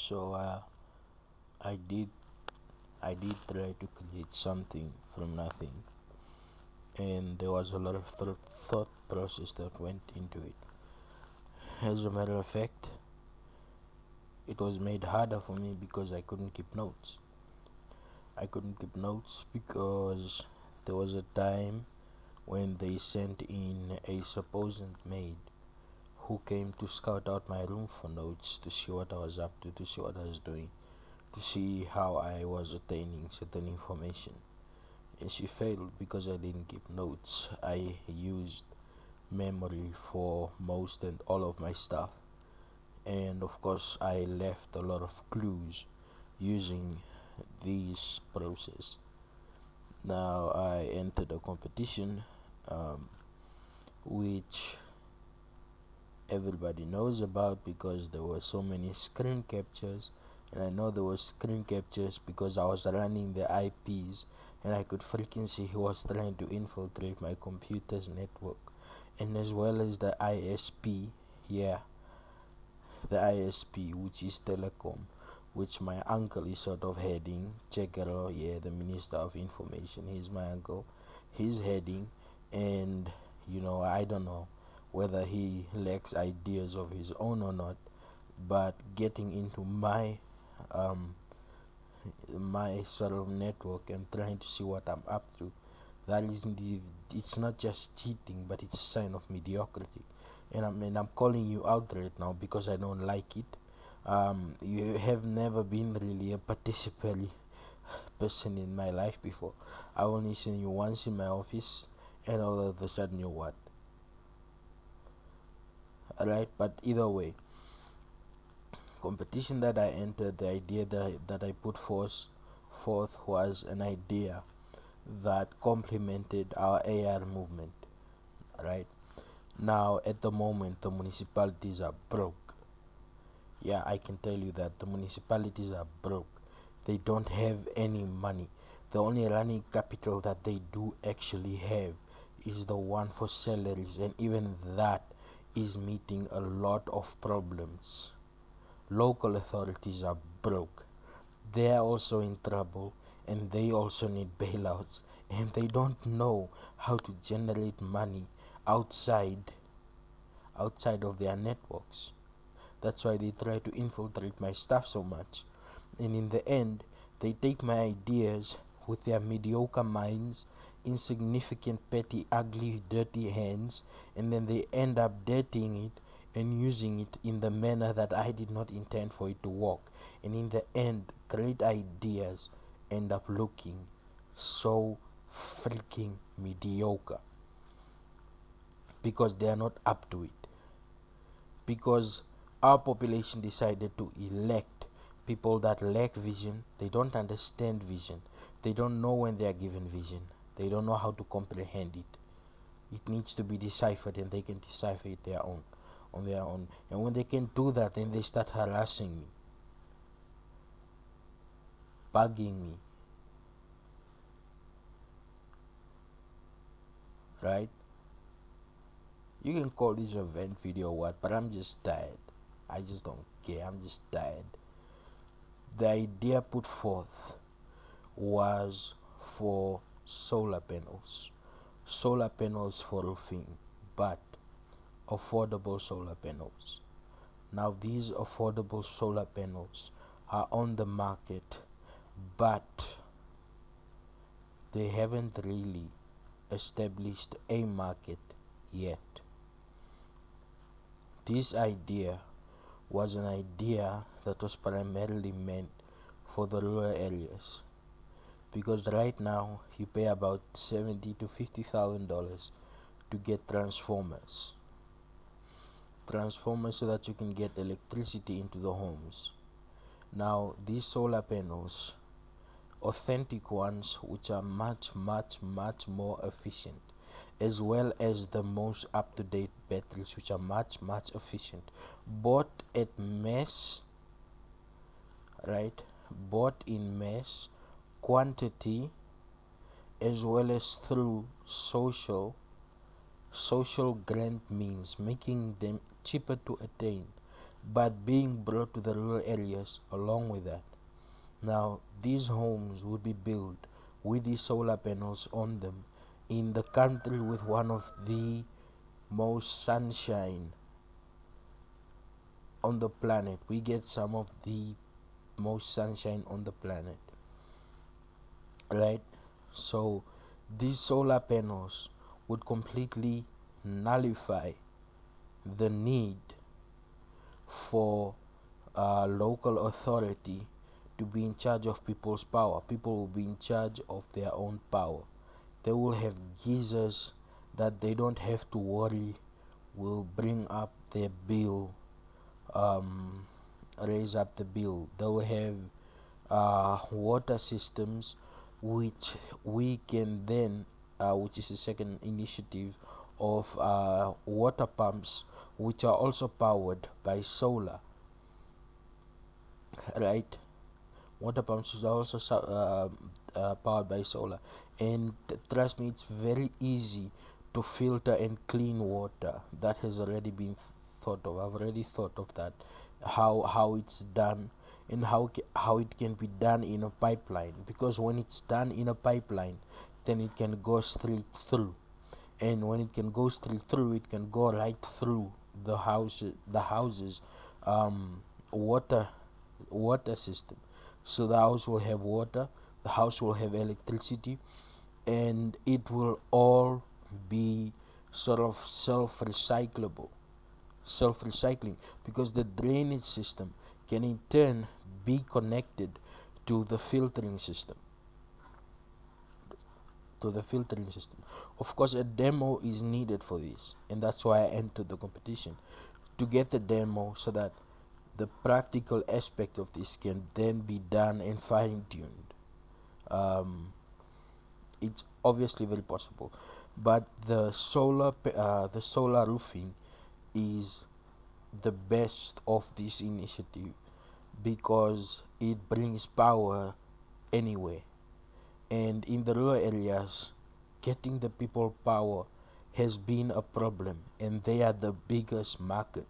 So I did I did try to create something from nothing, and there was a lot of thought process that went into it. As a matter of fact, it was made harder for me because I couldn't keep notes. I couldn't keep notes because there was a time when they sent in a supposed maid who came to scout out my room for notes to see what I was up to see what I was doing, to see how I was attaining certain information. And she failed because I didn't keep notes. I used memory for most and all of my stuff, and of course, I left a lot of clues using this process. Now, I entered a competition, um, which everybody knows about because there were so many screen captures, and I know there was screen captures because I was running the IPs, and I could freaking see he was trying to infiltrate my computer's network, and as well as the ISP. Yeah, the ISP, which is telecom, which my uncle is sort of heading. Chekero, yeah, the Minister of Information, he's my uncle. He's heading, and I don't know whether he lacks ideas of his own or not, but getting into um my sort of network and trying to see what I'm up to, that is indeed, it's not just cheating, but it's a sign of mediocrity. And I'm calling you out right now because I don't like it. You have never been really a participatory person in my life before. I only seen you once in my office, and all of a sudden you what? Alright, but either way, competition that I entered, the idea that I put forth was an idea that complemented our AR movement. Right now, at the moment, the municipalities are broke. Yeah, I can tell you that the municipalities are broke. They don't have any money. The only running capital that they do actually have is the one for salaries, and even that is meeting a lot of problems. Local authorities are broke. They are also in trouble, and they also need bailouts, and they don't know how to generate money outside outside of their networks. That's why they try to infiltrate my stuff so much. And in the end, they take my ideas with their mediocre minds, insignificant, petty, ugly, dirty hands, and then they end up dirtying it and using it in the manner that I did not intend for it to work. And in the end, great ideas end up looking so freaking mediocre because they are not up to it. Because our population decided to elect people that lack vision. They don't understand vision. They don't know when they are given vision. They don't know how to comprehend it. It needs to be deciphered, and they can decipher it on their own. And when they can do that, then they start harassing me, bugging me, right? You can call this a vent video or what, but I'm just tired. I just don't care. I'm just tired. The idea put forth was for solar panels for roofing, but affordable solar panels. Now, these affordable solar panels are on the market, but they haven't really established a market yet. This idea was an idea that was primarily meant for the rural areas, because right now you pay about $70,000 to $50,000 to get transformers so that you can get electricity into the homes. Now, these solar panels, authentic ones, which are much more efficient, as well as the most up-to-date batteries, which are much efficient, bought at mass, right? Bought in mass quantity, as well as through social grant means, making them cheaper to attain. but being brought to the rural areas along with that. Now, these homes would be built with these solar panels on them in the country with one of the most sunshine on the planet. We get some of the most sunshine on the planet, right? So, these solar panels would completely nullify the need for local authority to be in charge of people's power. People will be in charge of their own power. They will have geysers that they don't have to worry will bring up their bill, um, raise up the bill. They will have water systems which we can then, which is the second initiative of water pumps, which are also powered by solar, right? Water pumps are also powered by solar, and trust me, it's very easy to filter and clean water. That has already been thought of. I've already thought of that, how it's done, and how it can be done in a pipeline, because when it's done in a pipeline, then it can go straight through, and when it can go straight through, it can go right through the houses um water water system. So the house will have water, the house will have electricity, and it will all be sort of self recycling, because the drainage system can in turn be connected to the filtering system Of course, a demo is needed for this, and that's why I entered the competition, to get the demo so that the practical aspect of this can then be done and fine-tuned. um, it's obviously very possible, but the solar roofing is the best of this initiative, because it brings power anywhere, and in the rural areas, getting the people power has been a problem, and they are the biggest market.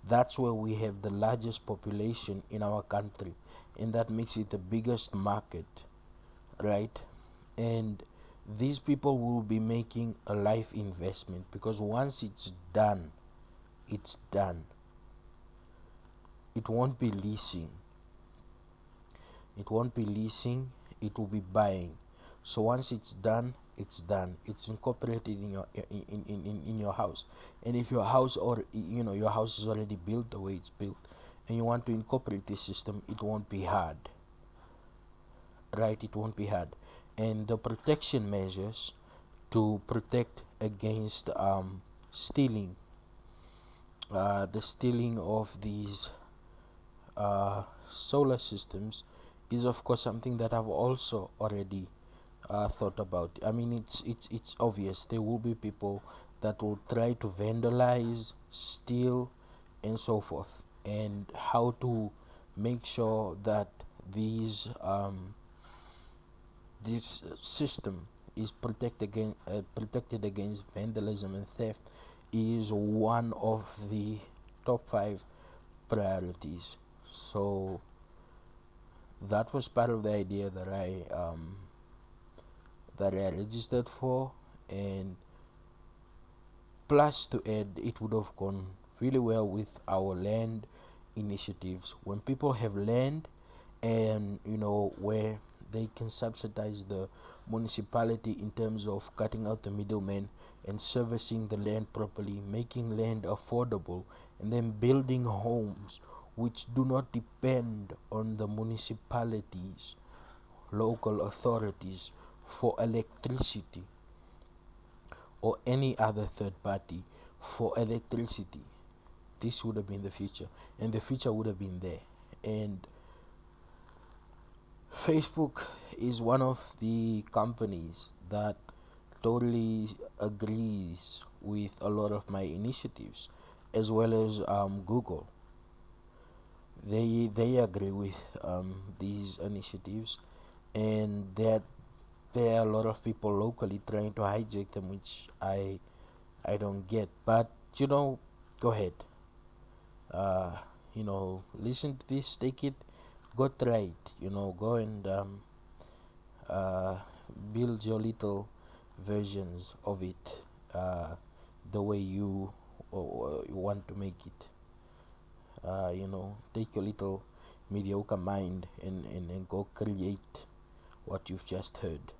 That's where we have the largest population in our country, and that makes it the biggest market, right? And these people will be making a life investment, because once it's done. It won't be leasing. It won't be leasing. It will be buying. So once it's done, it's done. It's incorporated in your house. And if your house, or your house is already built the way it's built, and you want to incorporate this system, it won't be hard, right? It won't be hard. And the protection measures to protect against stealing, the stealing of these solar systems, is of course something that I've also already thought about. I mean, it's obvious there will be people that will try to vandalize, steal, and so forth. And how to make sure that these this system is protected against vandalism and theft is one of the top 5 priorities. So that was part of the idea that I registered for, and plus to add, it would have gone really well with our land initiatives. When people have land, and where they can subsidize the municipality in terms of cutting out the middlemen and servicing the land properly, making land affordable, and then building homes which do not depend on the municipalities, local authorities, for electricity, or any other third party for electricity. This would have been the future, and the future would have been there. And Facebook is one of the companies that totally agrees with a lot of my initiatives, as well as Google. They agree with these initiatives, and that there are a lot of people locally trying to hijack them, which I don't get. But go ahead. Uh, listen to this, take it, go try it, go and uh, build your little versions of it, the way you want to make it. Take your little mediocre mind and go create what you've just heard.